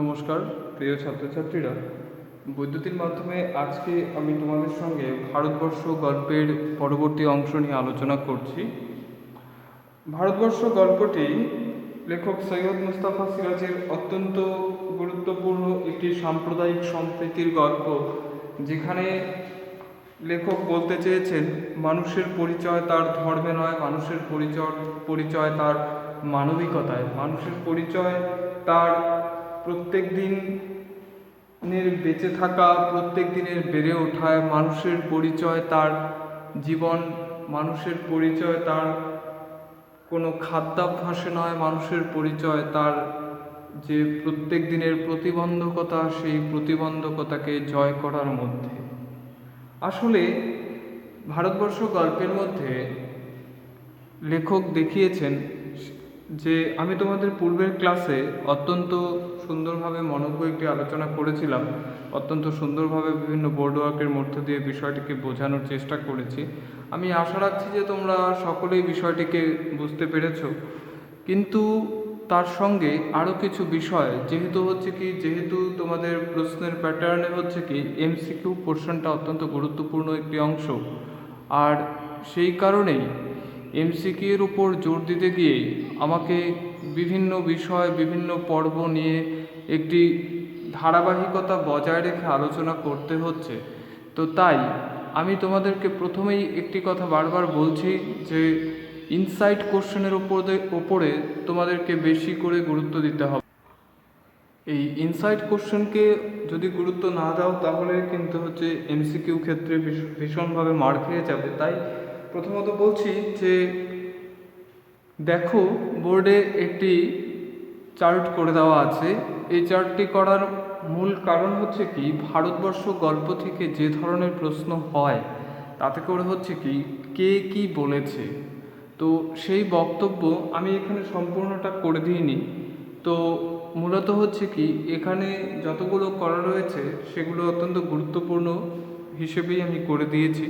নমস্কার প্রিয় ছাত্রছাত্রীরা, বৈদ্যুতির মাধ্যমে আজকে আমি তোমাদের সঙ্গে ভারতবর্ষ গল্পের পরবর্তী অংশ নিয়ে আলোচনা করছি। ভারতবর্ষ গল্পটি লেখক সৈয়দ মুস্তাফা সিরাজের অত্যন্ত গুরুত্বপূর্ণ একটি সাম্প্রদায়িক সম্প্রীতির গল্প, যেখানে লেখক বলতে চেয়েছেন মানুষের পরিচয় তার ধর্মে নয়, মানুষের পরিচয় তার মানবিকতায়, মানুষের পরিচয় তার প্রত্যেক দিনের বেঁচে থাকা, প্রত্যেক দিনের বেড়ে ওঠায়, মানুষের পরিচয় তার জীবন, মানুষের পরিচয় তার কোনো খাদ্যাভ্যাসে নয়, মানুষের পরিচয় তার যে প্রত্যেক দিনের প্রতিবন্ধকতা, সেই প্রতিবন্ধকতাকে জয় করার মধ্যে। আসলে ভারতবর্ষ গল্পের মধ্যে লেখক দেখিয়েছেন যে, আমি তোমাদের পূর্বের ক্লাসে অত্যন্ত সুন্দরভাবে মনোজ্ঞ একটি আলোচনা করেছিলাম, অত্যন্ত সুন্দরভাবে বিভিন্ন বোর্ড ওয়ার্কের মধ্য দিয়ে বিষয়টিকে বোঝানোর চেষ্টা করেছি। আমি আশা রাখছি যে তোমরা সকলেই বিষয়টিকে বুঝতে পেরেছো, কিন্তু তার সঙ্গে আরও কিছু বিষয় যেহেতু তোমাদের প্রশ্নের প্যাটার্নে এমসিকিউ পোর্শনটা অত্যন্ত গুরুত্বপূর্ণ একটি অংশ, আর সেই কারণেই এমসিকিউর উপর জোর দিতে গিয়ে আমাকে বিভিন্ন বিষয়, বিভিন্ন পর্ব নিয়ে একটি ধারাবাহিকতা বজায় রেখে আলোচনা করতে হচ্ছে। তো তাই আমি তোমাদেরকে প্রথমেই একটি কথা বারবার বলছি যে ইনসাইট কোশ্চেনের ওপরে তোমাদেরকে বেশি করে গুরুত্ব দিতে হবে। এই ইনসাইট কোশ্চেনকে যদি গুরুত্ব না দাও তাহলে কিন্তু এমসিকিউ ক্ষেত্রে ভীষণভাবে মার খেয়ে যাবে। তাই প্রথমত বলছি যে দেখো, বোর্ডে একটি চার্ট করে দেওয়া আছে। এই চার্টটি করার মূল কারণ ভারতবর্ষ গল্প থেকে যে ধরনের প্রশ্ন হয় তাতে করে কে কি বলেছে। তো সেই বক্তব্য আমি এখানে সম্পূর্ণটা করে দিইনি। তো মূলত এখানে যতগুলো করা রয়েছে সেগুলো অত্যন্ত গুরুত্বপূর্ণ হিসেবেই আমি করে দিয়েছি।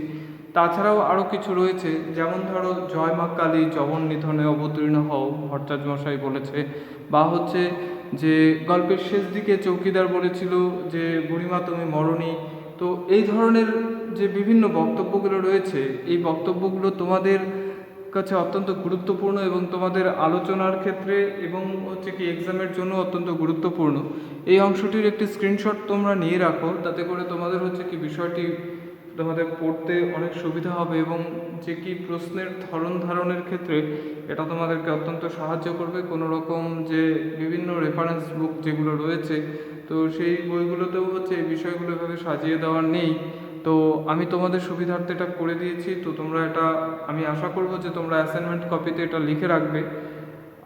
তাছাড়াও আরও কিছু রয়েছে, যেমন ধরো জয় মা কালী যবন নিধনে অবতীর্ণ হও, ভট্টাচার্য মশাই বলেছে, বা যে গল্পের শেষ দিকে চৌকিদার বলেছিল যে বুড়িমা তুমি মরণী। তো এই ধরনের যে বিভিন্ন বক্তব্যগুলো রয়েছে, এই বক্তব্যগুলো তোমাদের কাছে অত্যন্ত গুরুত্বপূর্ণ এবং তোমাদের আলোচনার ক্ষেত্রে এবং এক্সামের জন্য অত্যন্ত গুরুত্বপূর্ণ। এই অংশটির একটি স্ক্রিনশট তোমরা নিয়ে রাখো, তাতে করে তোমাদের বিষয়টি তোমাদের পড়তে অনেক সুবিধা হবে এবং যে কি প্রশ্নের ধরন ধারণের ক্ষেত্রে এটা তোমাদেরকে অত্যন্ত সাহায্য করবে। কোনো রকম যে বিভিন্ন রেফারেন্স বুক যেগুলো রয়েছে, তো সেই বইগুলোতেও এই বিষয়গুলো এভাবে সাজিয়ে দেওয়া নেই। তো আমি তোমাদের সুবিধার্থে এটা করে দিয়েছি। তো তোমরা এটা, আমি আশা করব যে তোমরা অ্যাসাইনমেন্ট কপিতে এটা লিখে রাখবে।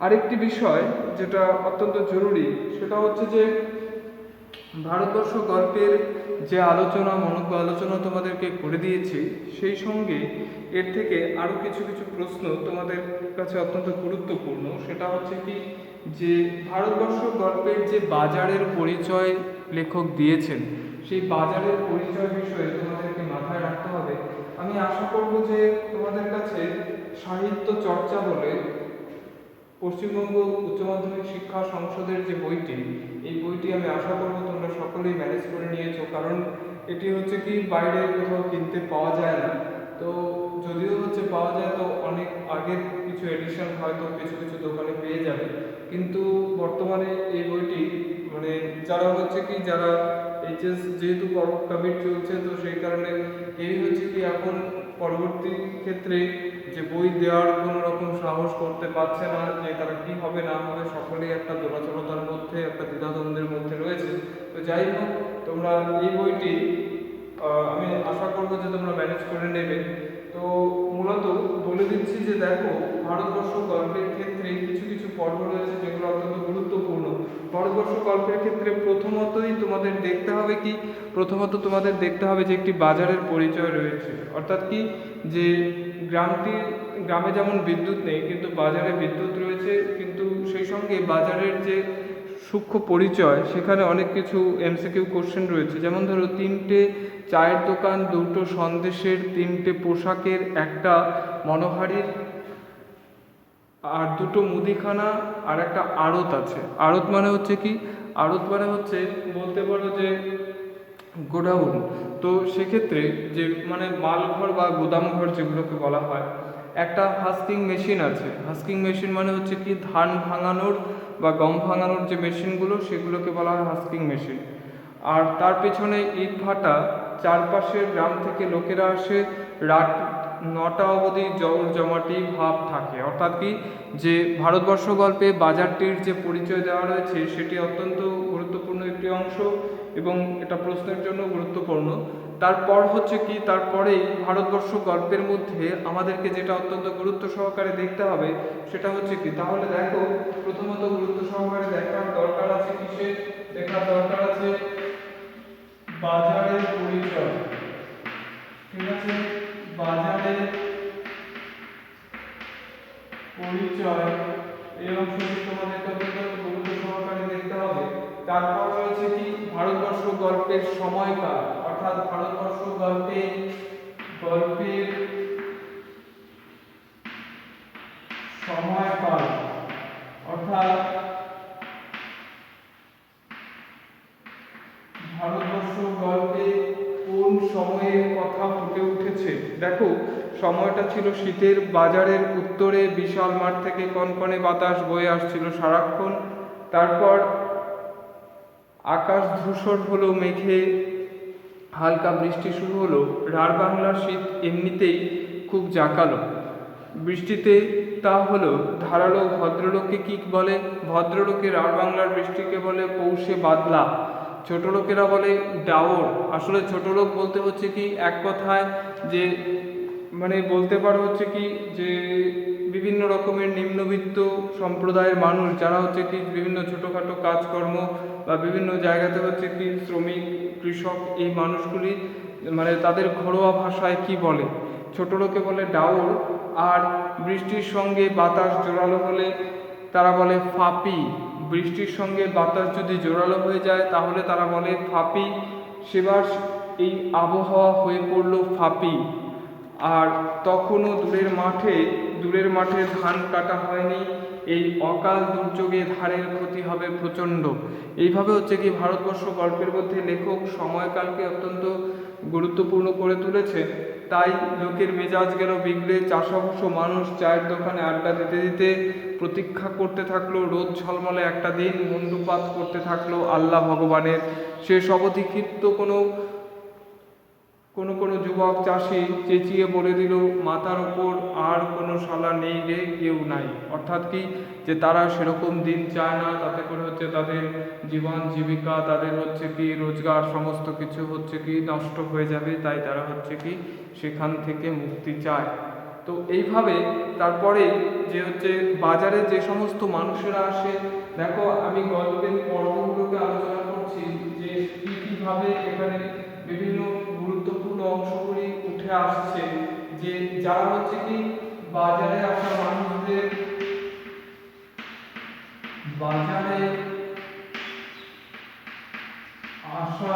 আরেকটি বিষয় যেটা অত্যন্ত জরুরি, সেটা যে ভারতবর্ষ গল্পের যে মনোজ্ঞ আলোচনা তোমাদেরকে করে দিয়েছি, সেই সঙ্গে এর থেকে আরও কিছু প্রশ্ন তোমাদের কাছে অত্যন্ত গুরুত্বপূর্ণ। সেটা যে ভারতবর্ষ গল্পের যে বাজারের পরিচয় লেখক দিয়েছেন, সেই বাজারের পরিচয় বিষয়ে তোমাদেরকে মাথায় রাখতে হবে। আমি আশা করব যে তোমাদের কাছে সাহিত্য চর্চা বলে পশ্চিমবঙ্গ উচ্চ মাধ্যমিক শিক্ষা সংসদের যে বইটি, এই বইটি আমি আশা করব তোমরা সকলেই ম্যানেজ করে নিয়েছো, কারণ এটি বাইরে কোথাও কিনতে পাওয়া যায় না। তো যদিও পাওয়া যায়, তো অনেক আগের কিছু এডিশন হয়তো কিছু দোকানে পেয়ে যাবে, কিন্তু বর্তমানে এই বইটি যারা যারা এইচএস যেহেতু কবির চলছে, তো সেই কারণে এই এখন পরবর্তী ক্ষেত্রে যে বই দেওয়ার কোনো রকম সাহস করতে পারছে না, যে তারা কি হবে না হবে, সকলেই একটা দোলাচলতার মধ্যে, একটা দ্বিধাদ্বন্দ্বের মধ্যে রয়েছে। তো যাই হোক, তোমরা এই বইটি আমি আশা করবো যে তোমরা ম্যানেজ করে নেবে। তো মূলত বলে দিচ্ছি যে দেখো, ভারতবর্ষ গল্পের ক্ষেত্রে কিছু পর্ব রয়েছে যেগুলো অত্যন্ত গুরুত্বপূর্ণ। ভারতবর্ষ গল্পের ক্ষেত্রে প্রথমতই তোমাদের দেখতে হবে যে একটি বাজারের পরিচয় রয়েছে, অর্থাৎ যে গ্রামে যেমন বিদ্যুৎ নেই কিন্তু বাজারে বিদ্যুৎ রয়েছে, কিন্তু সেই সঙ্গে বাজারের যে সূক্ষ্ম পরিচয়, সেখানে অনেক কিছু এমসিকিউ কোশ্চেন রয়েছে। যেমন ধরো, 3টে চায়ের দোকান, 2টো সন্দেশের, 3টে পোশাকের, একটা মনোহারীর, আর দুটো মুদিখানা আর একটা আড়ত আছে। আড়ত মানে হচ্ছে কি, আড়ত মানে হচ্ছে বলতে পারো যে গোডাউন। তো সেক্ষেত্রে যে মানে মালঘর বা গুদামঘর যেগুলোকে বলা হয়, একটা হাস্কিং মেশিন আছে। হাস্কিং মেশিন মানে হচ্ছে কি ধান ভাঙানোর বা গম ভাঙানোর যে মেশিনগুলো, সেগুলোকে বলা হয় হাস্কিং মেশিন। আর তার পেছনে ইট ভাটা, চারপাশের গ্রাম থেকে লোকেরা আসে, রাত 9টা অবধি জমাটি ভাব থাকে। অর্থাৎ কি, যে ভারতবর্ষ গল্পে বাজারটির যে পরিচয় দেওয়া রয়েছে সেটি অত্যন্ত গুরুত্বপূর্ণ একটি অংশ এবং এটা প্রশ্নের জন্য গুরুত্বপূর্ণ। তারপর হচ্ছে কি, তারপরেই ভারতবর্ষ গল্পের মধ্যে আমাদেরকে যেটা অত্যন্ত গুরুত্ব সহকারে দেখতে হবে সেটা হচ্ছে কি, তাহলে দেখো প্রথমত গুরুত্ব সহকারে দেখার দরকার আছে কিসের, দেখার দরকার আছে বাজারের পরিচয়। ঠিক আছে, বাজারের পরিচয় এই অংশটি তোমাদেরকে অত্যন্ত গুরুত্ব সহকারে দেখতে হবে। তারপর রয়েছে কি ভারতবর্ষ গল্পের সময়কাল, অর্থাৎ ভারতবর্ষ গল্পের সময়কাল, অর্থাৎ ভারতবর্ষ গল্পে কোন সময়ের কথা ফুটে উঠেছে। দেখো সময়টা ছিল শীতের, বাজারের উত্তরে বিশাল মাঠ থেকে কনকনে বাতাস বয়ে আসছিল সারাক্ষণ। তারপর আকাশ ধূসর হলো, মেঘে হালকা বৃষ্টি শুরু হলো। রাঢ় বাংলার শীত এমনিতেই খুব জাঁকালো, বৃষ্টিতে তা হলো ধারালো। ভদ্রলোককে কি বলে, ভদ্রলোকে রাঢ় বাংলার বৃষ্টিকে বলে পৌষে বাদলা। ছোট লোকেরা বলে ডাওর। আসলে ছোট লোক বলতে হচ্ছে কি, এক কথায় যে মানে বলতে পারো হচ্ছে কি, যে বিভিন্ন রকমের নিম্নবিত্ত সম্প্রদায়ের মানুষ যারা হচ্ছে কি বিভিন্ন ছোটোখাটো কাজকর্ম বা বিভিন্ন জায়গাতে হচ্ছে কি শ্রমিক, কৃষক, এই মানুষগুলি মানে তাদের ঘরোয়া ভাষায় কি বলে, ছোট লোকে বলে ডাউর। আর বৃষ্টির সঙ্গে বাতাস জোরালো হলে তারা বলে ফাপি। বৃষ্টির সঙ্গে বাতাস যদি জোরালো হয়ে যায় তাহলে তারা বলে ফাপি। সেবার এই আবহাওয়া হয়ে পড়ল ফাপি। আর তখনও দূরের মাঠে ধান কাটা হয়নি, এই অকাল দুর্যোগে ধানের ক্ষতি হবে প্রচণ্ড। এইভাবে হচ্ছে কি ভারতবর্ষ গল্পের মধ্যে লেখক সময়কালকে অত্যন্ত গুরুত্বপূর্ণ করে তুলেছে। তাই লোকের মেজাজ গেল বিগড়ে, চাষাভুষো মানুষ চায়ের দোকানে আড্ডা দিতে দিতে প্রতীক্ষা করতে থাকলো রোদ ঝলমলে একটা দিন, মুণ্ডুপাত করতে থাকলো আল্লাহ ভগবানের। শেষ অবধি ক্ষিপ্ত কোনো যুবক চাষি চেঁচিয়ে বলে দিল, মাথার ওপর আর কোনো শালা নেই রে, কেউ নাই। অর্থাৎ কি, যে তারা সেরকম দিন চায় না, তাতে করে হচ্ছে তাদের জীবন জীবিকা, তাদের হচ্ছে কি রোজগার, সমস্ত কিছু হচ্ছে কি নষ্ট হয়ে যাবে, তাই তারা হচ্ছে কি সেখান থেকে মুক্তি চায়। তো এইভাবে তারপরে যে হচ্ছে বাজারে যে সমস্ত মানুষেরা আসে, দেখো আমি গল্পের পর্বগুলোকে আলোচনা করছি যে কীভাবে এখানে বিভিন্ন গুরুত্বপূর্ণ অংশগুলি উঠে আসছে। যে যারা হচ্ছে কি বাজারে আসা মানুষদের, বাজারে আসা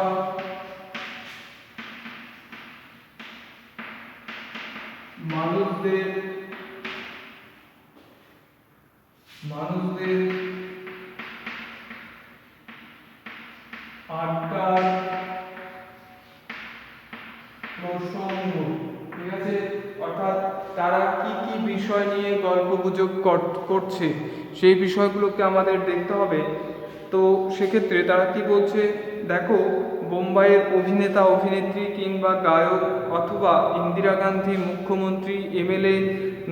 মানুষদের আড্ডার প্রসঙ্গ। ঠিক আছে, অর্থাৎ তারা কি কি বিষয় নিয়ে গল্পগুজব করছে সেই বিষয়গুলোকে আমাদের দেখতে হবে। তো সেক্ষেত্রে তারা কি বলছে, দেখো বোম্বাইয়ের অভিনেতা অভিনেত্রী কিংবা গায়ক অথবা ইন্দিরা গান্ধী মুখ্যমন্ত্রী, এমএলএ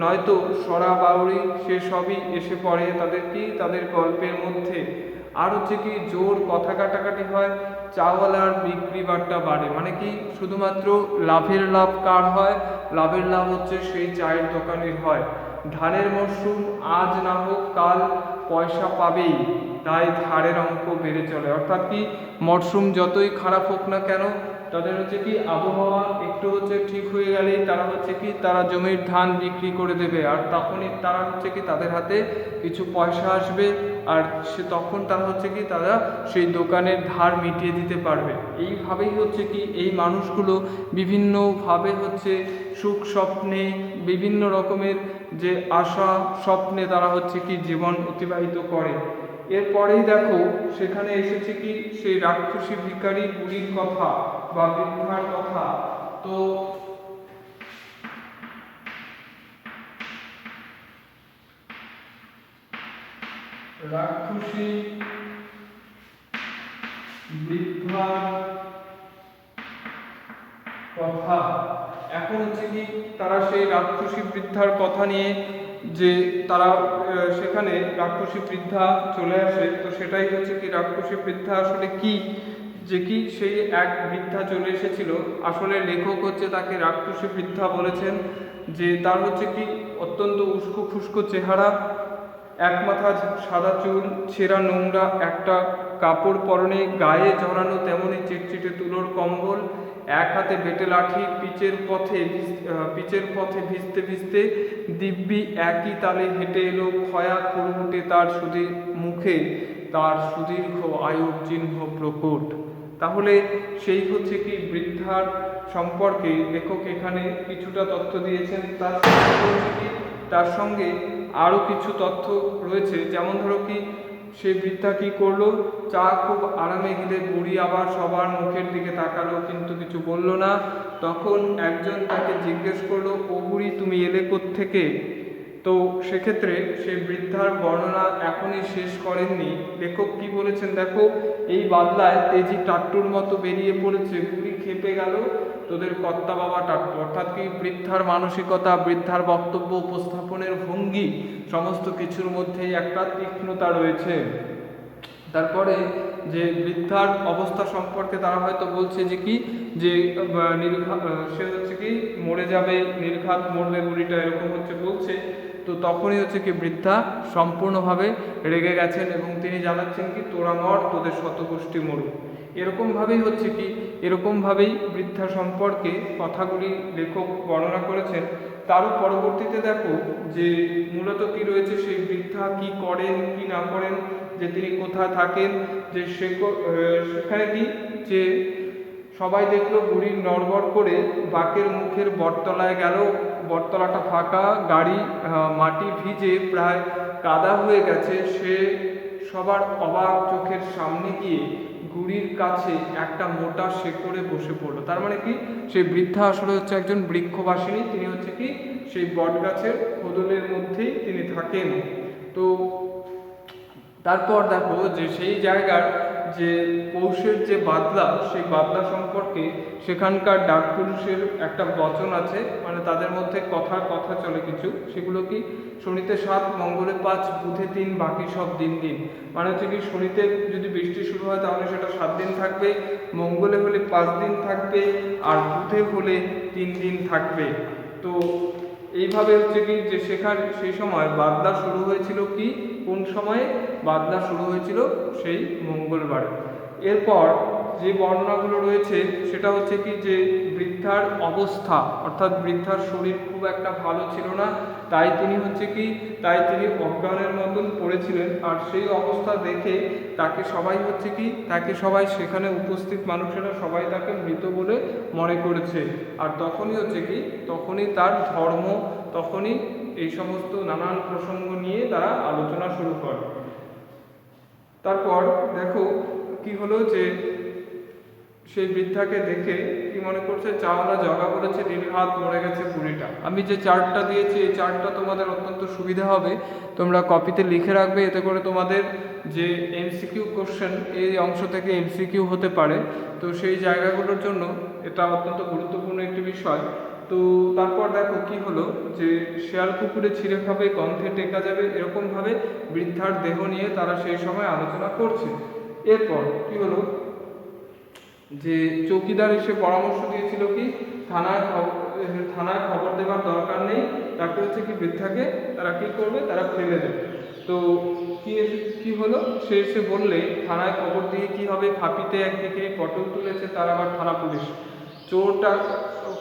নয়তো সরা বাউরি, সে সবই এসে পড়ে তাদের গল্পের মধ্যে। আর হচ্ছে কি জোর কথা কাটাকাটি হয়, চাওয়ালার বিক্রি বাট্টা বাড়ে। মানে কি শুধুমাত্র লাভের লাভ কার হয়, লাভের লাভ হচ্ছে সেই চায়ের দোকানের হয়। ধানের মরশুম আজ না হোক কাল পয়সা পাবেই, তাই ধারের অঙ্ক বেড়ে চলে। অর্থাৎ কি মরশুম যতই খারাপ হোক না কেন, তাদের হচ্ছে কি আবহাওয়া একটু হচ্ছে ঠিক হয়ে গেলেই তারা হচ্ছে কি তারা জমির ধান বিক্রি করে দেবে, আর তখনই তারা হচ্ছে কি তাদের হাতে কিছু পয়সা আসবে, আর সে তখন তারা হচ্ছে কি তারা সেই দোকানের ধার মিটিয়ে দিতে পারবে। এইভাবেই হচ্ছে কি এই মানুষগুলো বিভিন্নভাবে হচ্ছে সুখ স্বপ্নে বিভিন্ন রকমের যে আশা স্বপ্নে তারা হচ্ছে কি জীবন অতিবাহিত করে। এরপরেই দেখো সেখানে এসেছে কি সেই রাক্ষসী ভিখারি বুড়ির কথা বা বৃদ্ধার কথা। তো রাক্ষসী বৃদ্ধার কথা, এখন হচ্ছে কি তারা সেই রাক্ষসী বৃদ্ধার কথা নিয়ে যে তারা সেখানে রাক্ষসী বৃদ্ধা চলে আসে। তো সেটাই হচ্ছে কি রাক্ষসী বৃদ্ধা আসলে কি, যে কি সেই এক বৃদ্ধা চলে এসেছিল। আসলে লেখক হচ্ছে তাকে রাক্ষসী বৃদ্ধা বলেছেন যে তার হচ্ছে কি অত্যন্ত উস্কো খুস্কো চেহারা, এক মাথা সাদা চুল, ছেঁড়া নোংরা একটা কাপড় পরনে, গায়ে জড়ানো তেমনি চিটচিটে তুলোর কম্বল, এক হাতে বেটে লাঠি, পিচের পথে ভিজতে ভিজতে দিব্যি একই তালে হেঁটে এলো খয়া খুরমুটে তার মুখে তার সুদীর্ঘ আয়ুর চিহ্ন প্রকট। তাহলে সেই হচ্ছে কি বৃদ্ধার সম্পর্কে লেখক এখানে কিছুটা তথ্য দিয়েছেন। তার সঙ্গে আরও কিছু তথ্য রয়েছে, যেমন ধরো কি সেই বৃদ্ধা কি করলো, চা খুব আরামে গিলে বুড়ি আবার সবার মুখের দিকে তাকালো কিন্তু কিছু বলল না। তখন একজন তাকে জিজ্ঞেস করলো, ও বুড়ি তুমি এলে কোত্থেকে? তো সেক্ষেত্রে সেই বৃদ্ধার বর্ণনা এখনই শেষ করেননি। লেখক কি বলেছেন দেখো, এই বাদলায় তেজি টাট্টুর মতো বেরিয়ে পড়েছে, বুড়ি খেপে গেল তোদের কর্তা বাবা টাট্টু। অর্থাৎ কি বৃদ্ধার মানসিকতা, বৃদ্ধার বক্তব্য উপস্থাপনের ভঙ্গি সমস্ত কিছুর মধ্যেই একটা তীক্ষ্ণতা রয়েছে। তারপরে যে বৃদ্ধার অবস্থা সম্পর্কে তারা হয়তো বলছে যে কি যে সে হচ্ছে কি মরে যাবে, নির্ঘাত মরবে বুড়িটা, এরকম হচ্ছে বলছে। তো তখনই হচ্ছে কি বৃদ্ধা সম্পূর্ণভাবে রেগে গেছেন এবং তিনি জানাচ্ছেন কি তোরা মর, তোদের শতগোষ্ঠী মরুক। এরকমভাবেই হচ্ছে কি এরকমভাবেই বৃদ্ধা সম্পর্কে কথাগুলি লেখক বর্ণনা করেছেন। তারও পরবর্তীতে দেখো যে মূলত কি রয়েছে, সেই বৃদ্ধা কি করেন কি না করেন, যে তিনি কোথায় থাকেন, যে সেখানে কি যে সবাই দেখলো বুড়ি নড়বড় করে বাঁকের মুখের বটতলায় গেল। বটতলাটা ফাঁকা, গাড়ি মাটি ভিজে প্রায় কাদা হয়ে গেছে। সে সবার অবাক চোখের সামনে গিয়ে গুড়ির কাছে একটা মোটা শেকড়ে বসে পড়লো। তার মানে কি সেই বৃদ্ধা আসলে হচ্ছে একজন বৃক্ষবাসিনী, তিনি হচ্ছে কি সেই বট গাছের খোদলের মধ্যেই তিনি থাকেন। তো তারপর দেখো যে সেই জায়গার যে পৌষের যে বাদলা, সেই বাদলা সম্পর্কে সেখানকার ডাক পুরুষের একটা বচন আছে, মানে তাদের মধ্যে কথা চলে কিছু, সেগুলো কি শনিতে 7, মঙ্গলে 5, বুধে 3, বাকি সব দিন দিন। মানে হচ্ছে কি শনিতে যদি বৃষ্টি শুরু হয় তাহলে সেটা 7 দিন থাকবে, মঙ্গলে হলে 5 দিন থাকবে, আর বুধে হলে 3 দিন থাকবে। তো এইভাবে হচ্ছে কি যে সেই সময় বাদলা শুরু হয়েছিল কি কোন সময়ে, বাদলা শুরু হয়েছিল সেই মঙ্গলবার। এরপর যে বর্ণনাগুলো রয়েছে সেটা হচ্ছে কি যে বৃদ্ধার অবস্থা, অর্থাৎ বৃদ্ধার শরীর খুব একটা ভালো ছিল না, তাই তিনি অজ্ঞানের মতন পড়েছিলেন। আর সেই অবস্থা দেখে তাকে সবাই সেখানে উপস্থিত মানুষেরা সবাই তাকে মৃত বলে মনে করেছে। আর তখনই তার ধর্ম, তখনই এই সমস্ত নানান প্রসঙ্গ নিয়ে তারা আলোচনা শুরু করে। তারপর দেখো কি হলো, যে সেই বৃদ্ধাকে দেখে কি মনে করছে, চাওয়ালা জগা বলেছে নির্ঘাত মরে গেছে বুড়িটা। আমি যে চার্টটা দিয়েছি এই চার্টটা তোমাদের অত্যন্ত সুবিধা হবে, তোমরা কপিতে লিখে রাখবে, এতে করে তোমাদের যে এমসিকিউ কোশ্চেন এই অংশ থেকে এমসিকিউ হতে পারে। তো সেই জায়গাগুলোর জন্য এটা অত্যন্ত গুরুত্বপূর্ণ একটি বিষয়। তো তারপর দেখো কি হলো, যে শেয়াল কুকুরে ছিঁড়ে খাবে, গন্ধে টেকা যাবে, এরকমভাবে বৃদ্ধার দেহ নিয়ে তারা সেই সময় আলোচনা করছে। এরপর কি হলো, যে চৌকিদার এসে পরামর্শ দিয়েছিল কি থানায় খবর দেওয়ার দরকার নেই, তাকে হচ্ছে কি বৃদ্ধাকে তারা কি করবে, তারা ফেলে দেবে। তো কি হলো, সে এসে বললে থানায় খবর দিয়ে কি হবে, খাপিতে একদিকে পটল তুলেছে, তার আবার থানা পুলিশ। চোরটা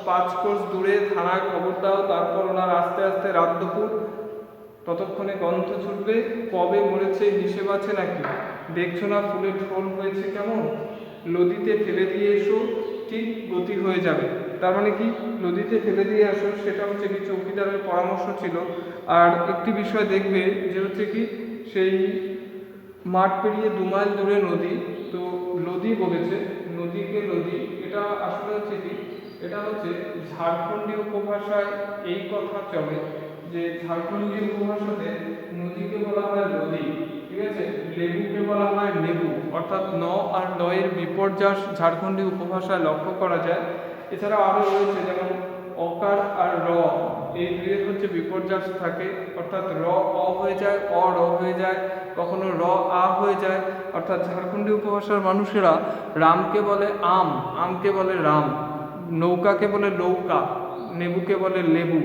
5 কোষ দূরে থানায় খবর দাও। তারপর ওনার আস্তে আস্তে রাত দুপুর ততক্ষণে গন্ধ ছুটবে, কবে মরেছে হিসেব আছে নাকি, দেখছো না ফুলের ঢোল হয়েছে কেমন, নদীতে ফেলে দিয়ে এসো ঠিক গতি হয়ে যাবে। তার মানে কি, নদীতে ফেলে দিয়ে আসো, সেটা হচ্ছে কি চৌকিদারের পরামর্শ ছিল। আর একটি বিষয় দেখবে যে হচ্ছে কি, সেই মাঠ পেরিয়ে 2 মাইল দূরে নদী, তো নদী বলেছে, নদীকে নদী, এটা আসলে হচ্ছে কি, এটা হচ্ছে ঝাড়খণ্ডী উপভাষায় এই কথা চলে যে ঝাড়খণ্ডী উপভাষাতে নদীকে বলা হয় নদী, ঠিক আছে, লেবুকে বলা হয় লেবু, অর্থাৎ ন আর লয়ের বিপর্যাস ঝাড়খণ্ডী উপভাষায় লক্ষ্য করা যায়। এছাড়াও আরও রয়েছে, যেমন অকার আর র, এই দুইয়ের হচ্ছে বিপর্যাস থাকে, অর্থাৎ র অ হয়ে যায়, অ র হয়ে যায়, কখনো র আ হয়ে যায়। অর্থাৎ ঝাড়খণ্ডী উপভাষার মানুষেরা রামকে বলে আম, আমকে বলে রাম, নৌকাকে বলে নৌকা, লেবুকে বলে লেবু,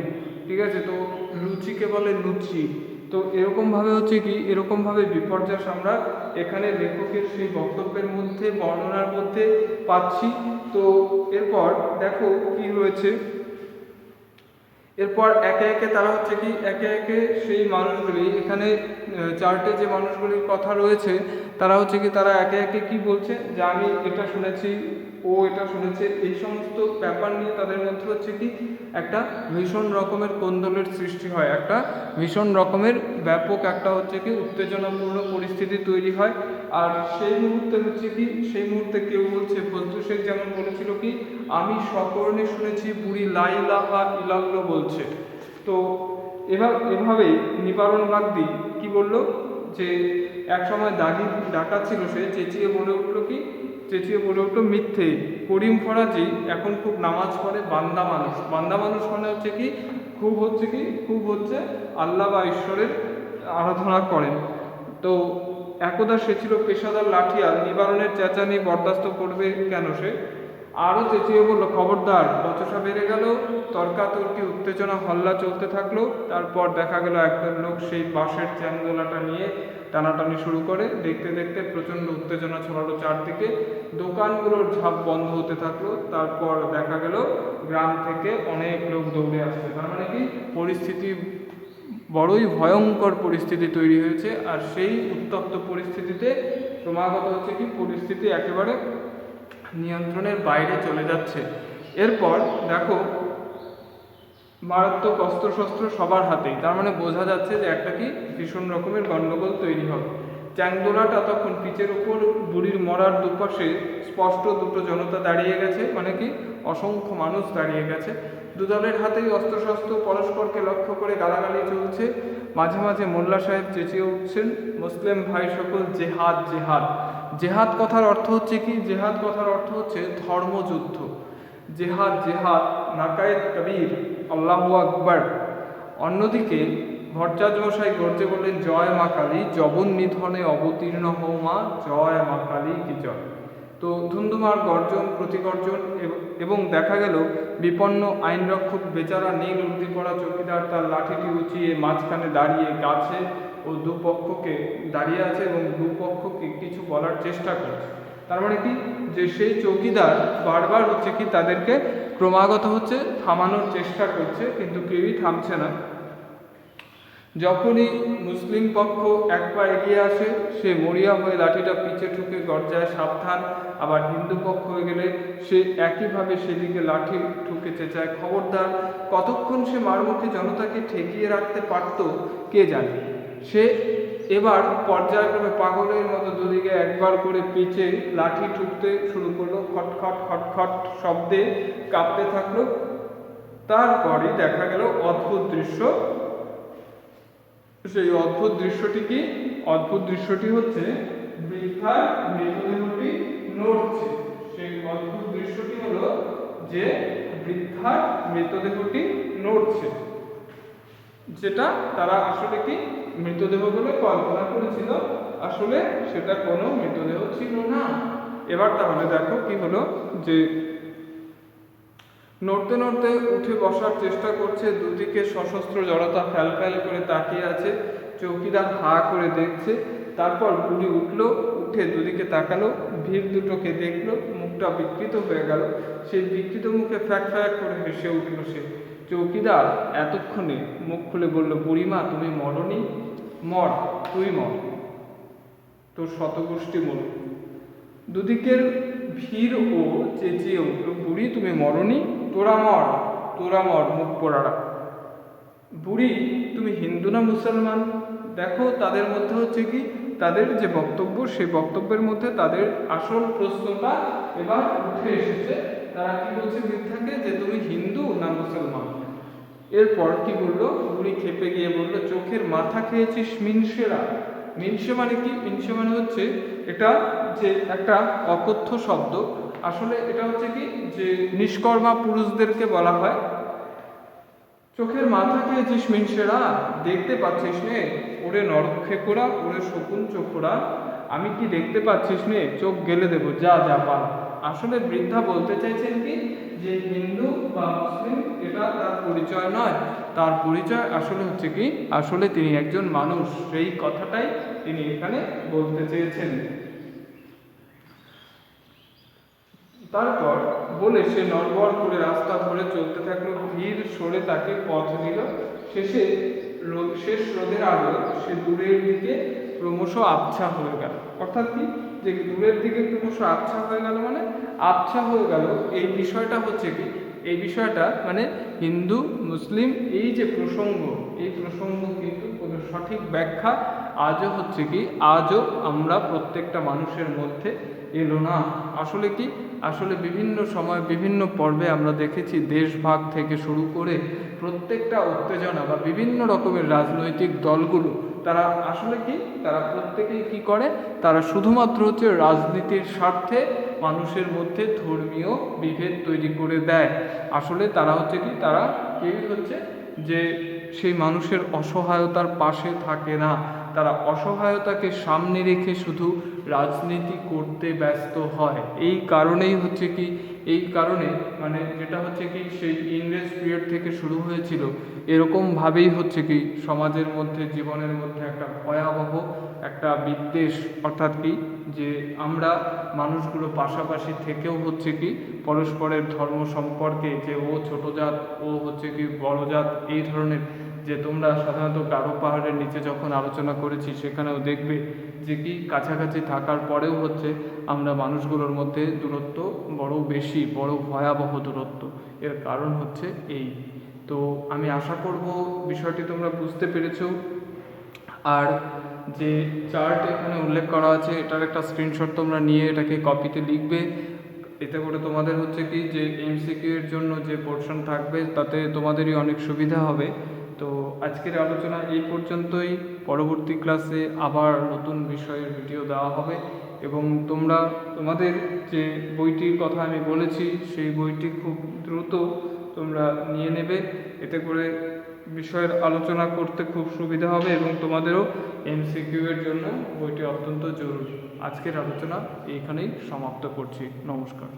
ঠিক আছে, তো লুচিকে বলে লুচি। তো এরকমভাবে হচ্ছে কি, এরকমভাবে বিপর্যাস আমরা এখানে লেখকের সেই বক্তব্যের মধ্যে, বর্ণনার মধ্যে পাচ্ছি। তো এরপর দেখো কি হয়েছে, এরপর একে একে তারা হচ্ছে কি, একে একে সেই মানুষগুলি, এখানে চার্টে যে মানুষগুলির কথা রয়েছে, তারা হচ্ছে কি, তারা একে একে কি বলছে যে আমি এটা শুনেছি, ও এটা শুনেছে, এই সমস্ত ব্যাপার নিয়ে তাদের মধ্যে হচ্ছে কি একটা ভীষণ রকমের কোন্দলের সৃষ্টি হয়, একটা ভীষণ রকমের ব্যাপক একটা হচ্ছে কি উত্তেজনাপূর্ণ পরিস্থিতি তৈরি হয়। আর সেই মুহূর্তে হচ্ছে কি, সেই মুহূর্তে কেউ বলছে, ফজলু শেখ যেমন বলেছিল কি, আমি সকরণে শুনেছি বুড়ি লা ইলাহা ইল্লাল্লাহ বলছে। তো এভাবেই নিবারণ বাগদি কি বলল, যে এক সময় দাগি ডাকাত ছিল, সে চেঁচিয়ে বলে উঠলো কি, চেঁচিয়ে বলে উঠলো মিথ্যে, করিম ফরাজি এখন খুব নামাজ পড়ে, বান্দা মানুষ, বান্দা মানুষ মানে হচ্ছে কি, খুব হচ্ছে কি, খুব হচ্ছে আল্লাহ বা ঈশ্বরের আরাধনা করেন। তো একদা সে ছিল পেশাদার লাঠিয়াল, নিবারণের চেঁচানি বরদাস্ত করবে কেন সে, আরও চেঁচিয়ে বললো খবরদার, বচসা বেড়ে গেল, তর্কাতর্কি উত্তেজনা হল্লা চলতে থাকলো। তারপর দেখা গেল একদল লোক সেই বাঁশের চ্যাংদোলাটা নিয়ে টানাটানি শুরু করে, দেখতে দেখতে প্রচণ্ড উত্তেজনা ছড়ালো চারদিকে, দোকানগুলোর ঝাঁপ বন্ধ হতে থাকলো। তারপর দেখা গেল গ্রাম থেকে অনেক লোক দৌড়ে আসছে। তার মানে কি, পরিস্থিতি বড়ই ভয়ঙ্কর পরিস্থিতি তৈরি হয়েছে। আর সেই উত্তপ্ত পরিস্থিতিতে ক্রমাগত হচ্ছে কি, পরিস্থিতি একেবারে নিয়ন্ত্রণের বাইরে চলে যাচ্ছে। এরপর দেখো মারাত্মক অস্ত্রশস্ত্র সবার হাতেই, তার মানে বোঝা যাচ্ছে যে একটা কি ভীষণ রকমের গণ্ডগোল তৈরি হবে। চ্যাংদোলাটা তখন পিচের উপর বুড়ির মরার দুপাশে স্পষ্ট দুটো জনতা দাঁড়িয়ে গেছে, মানে কি অসংখ্য মানুষ দাঁড়িয়ে গেছে। দুদলের হাতেই অস্ত্রশস্ত্র, পরস্পরকে লক্ষ্য করে গালাগালি চলছে। মাঝে মাঝে মোল্লা সাহেব চেঁচিয়ে উঠছেন, মুসলিম ভাই সকল জেহাদ জেহাদ। জেহাদ কথার অর্থ হচ্ছে কি, জেহাদ কথার অর্থ হচ্ছে ধর্মযুদ্ধ। জেহাদ জেহাদ, নাকায়েত কবির, আল্লাহু আকবার। অন্যদিকে ভট্টাচার্য মশাই গর্জে বললেন, জয় মা কালী, জবন নিধনে অবতীর্ণ হও মা, জয় মা কালী কি জয়। তো ধুন্ধুমার গর্জন প্রতিগর্জন, এবং দেখা গেল বিপন্ন আইনরক্ষক বেচারা নীল উর্দি পড়া চৌকিদার তার লাঠিটি উঁচিয়ে মাঝখানে দাঁড়িয়ে গাছে ও দুপক্ষকে দাঁড়িয়ে আছে এবং দুপক্ষকে কিছু বলার চেষ্টা করছে। তার মানে কি, যে সেই চৌকিদার বারবার হচ্ছে কি তাদেরকে ক্রমাগত হচ্ছে থামানোর চেষ্টা করছে, কিন্তু কেউই থামছে না। যখনই মুসলিম পক্ষ এক পা এগিয়ে আসে, সে মরিয়া হয়ে লাঠিটা পিছে ঠুকে গর্জায় সাবধান। আবার হিন্দু পক্ষ হয়ে গেলে সে একইভাবে সেদিকে লাঠি ঠুকে চেঁচায় খবরদার। কতক্ষণ সে মারমুখী জনতাকে ঠেকিয়ে রাখতে পারত কে জানে। সে এবার পর্যায়ক্রমে পাগলের মতো দুদিকে একবার করে পিছে লাঠি ঠুকতে শুরু করলো, খটখট খটখট শব্দে কাঁপতে থাকলো। তারপরে দেখা গেল অদ্ভুত দৃশ্য। সেই অদ্ভুত দৃশ্যটি কি, অদ্ভুত দৃশ্যটি হচ্ছে বৃদ্ধার মৃতদেহটি নড়ছে। সেই অদ্ভুত দৃশ্যটি হলো যে বৃদ্ধার মৃতদেহটি নড়ছে, যেটা তারা আসলে কি মৃতদেহ বলে কল্পনা করেছিল, আসলে সেটা কোনো মৃতদেহ ছিল না। এবার তাহলে দেখো কি হলো, যে নড়তে নড়তে উঠে বসার চেষ্টা করছে, দুদিকে সশস্ত্র জনতা ফ্যাল ফ্যাল করে তাকিয়ে আছে, চৌকিদার হা করে দেখছে। তারপর বুড়ি উঠলো, উঠে দুদিকে তাকালো, ভিড় দুটোকে দেখলো, মুখটা বিকৃত হয়ে গেল। সেই বিকৃত মুখে ফ্যাক ফ্যাক করে হেসে উঠল সে। চৌকিদার এতক্ষণে মুখ খুলে বলল, বুড়িমা তুমি মরনি? মর, তুই মর, তোর শতগোষ্ঠী মর। দুদিকের ভিড় ও চেঁচিয়ে উঠল, বুড়ি তুমি মরনি? তোরা মর, তোরা মর, মুখ পোড়ারা। বুড়ি তুমি হিন্দু না মুসলমান? দেখো তাদের মধ্যে হচ্ছে কি, তাদের যে বক্তব্য, সেই বক্তব্যের মধ্যে তাদের আসল প্রশ্নটা এবার উঠে এসেছে। তারা কি বলছে বৃদ্ধাকে, যে তুমি হিন্দু না মুসলমান? এরপর কি বললো, বুড়ি খেপে গিয়ে বললো, চোখের মাথা খেয়েছিস মিনসেরা। মিনসে মানে কি? মিনসে মানে হচ্ছে এটা যে একটা অকথ্য শব্দ, আসলে এটা হচ্ছে কি, যে নিষ্কর্মা পুরুষদেরকে বলা হয়। চোখের মাথা খেয়েছিস মিনসেরা, দেখতে পাচ্ছিস নে? ওরে নরক্ষেকোরা, ওরে শকুন চোখোরা, আমি কি দেখতে পাচ্ছিস নে? চোখ গেলে দেবো, যা যা পা। আসলে বৃদ্ধা বলতে চাইছেন কি, যে হিন্দু বা মুসলিম এটা তার পরিচয় নয়, তার পরিচয় আসলে হচ্ছে কি, আসলে তিনি একজন মানুষ, সেই কথাটাই তিনি এখানে বলতে চেয়েছেন। তারপর বলে সে নড়বড় করে রাস্তা ধরে চলতে থাকলো। ভিড় সরে তাকে পথ দিল। শেষ রোদের আলো সে দূরের দিকে ক্রমশ আবছা হয়ে গেল। অর্থাৎ কি, যে দূরের দিকে ক্রমশ আবছা হয়ে গেল, মানে আবছা হয়ে গেল, এই বিষয়টা হচ্ছে কি, এই বিষয়টা মানে হিন্দু মুসলিম এই যে প্রসঙ্গ, এই প্রসঙ্গ কিন্তু কোনো সঠিক ব্যাখ্যা আজও হচ্ছে কি, আজও আমরা প্রত্যেকটা মানুষের মধ্যে এলো না। আসলে কি, আসলে বিভিন্ন সময় বিভিন্ন পর্বে আমরা দেখেছি, দেশভাগ থেকে শুরু করে প্রত্যেকটা উত্তেজনা বা বিভিন্ন রকমের রাজনৈতিক দলগুলো, তারা আসলে কি, তারা প্রত্যেকেই কি করে, তারা শুধুমাত্র হচ্ছে রাজনীতির স্বার্থে মানুষের মধ্যে ধর্মীয় বিভেদ তৈরি করে দেয়। আসলে তারা হচ্ছে কি, তারা কেউই হচ্ছে যে সেই মানুষের অসহায়তার পাশে থাকে না, তারা অসহায়তাকে সামনে রেখে শুধু রাজনীতি করতে ব্যস্ত হয়। এই কারণেই হচ্ছে কি, এই কারণে মানে যেটা হচ্ছে কি, সেই ইংরেজ পিরিয়ড থেকে শুরু হয়েছিল, এরকমভাবেই হচ্ছে কি সমাজের মধ্যে, জীবনের মধ্যে একটা ভয়াবহ একটা বিদ্বেষ, অর্থাৎ কি, যে আমরা মানুষগুলো পাশাপাশি থেকেও হচ্ছে কি পরস্পরের ধর্ম সম্পর্কে, যে ও ছোট জাত, ও হচ্ছে কি বড় জাত, এই ধরনের, যে তোমরা সাধারণত গারো পাহাড়ের নিচে যখন আলোচনা করেছি সেখানেও দেখবে যে কি কাছাকাছি থাকার পরেও হচ্ছে আমরা মানুষগুলোর মধ্যে দূরত্ব বড় বেশি, বড় ভয়াবহ দূরত্ব। এর কারণ হচ্ছে এই। তো আমি আশা করব বিষয়টি তোমরা বুঝতে পেরেছো। আর যে চার্ট এখানে উল্লেখ করা আছে, এটার একটা স্ক্রিনশট তোমরা নিয়ে এটাকে কপিতে লিখবে। এতে করে তোমাদের হচ্ছে কি, যে এমসিকিউ এর জন্য যে পোর্শন থাকবে তাতে তোমাদেরই অনেক সুবিধা হবে। তো আজকের আলোচনা এই পর্যন্তই। পরবর্তী ক্লাসে আবার নতুন বিষয়ের ভিডিও দেওয়া হবে, এবং তোমরা তোমাদের যে বইটির কথা আমি বলেছি সেই বইটি খুব দ্রুত তোমরা নিয়ে নেবে। এতে করে বিষয়ের আলোচনা করতে খুব সুবিধা হবে, এবং তোমাদেরও এমসিকিউ এর জন্য বইটি অত্যন্ত জরুরি। আজকের আলোচনা এইখানেই সমাপ্ত করছি। নমস্কার।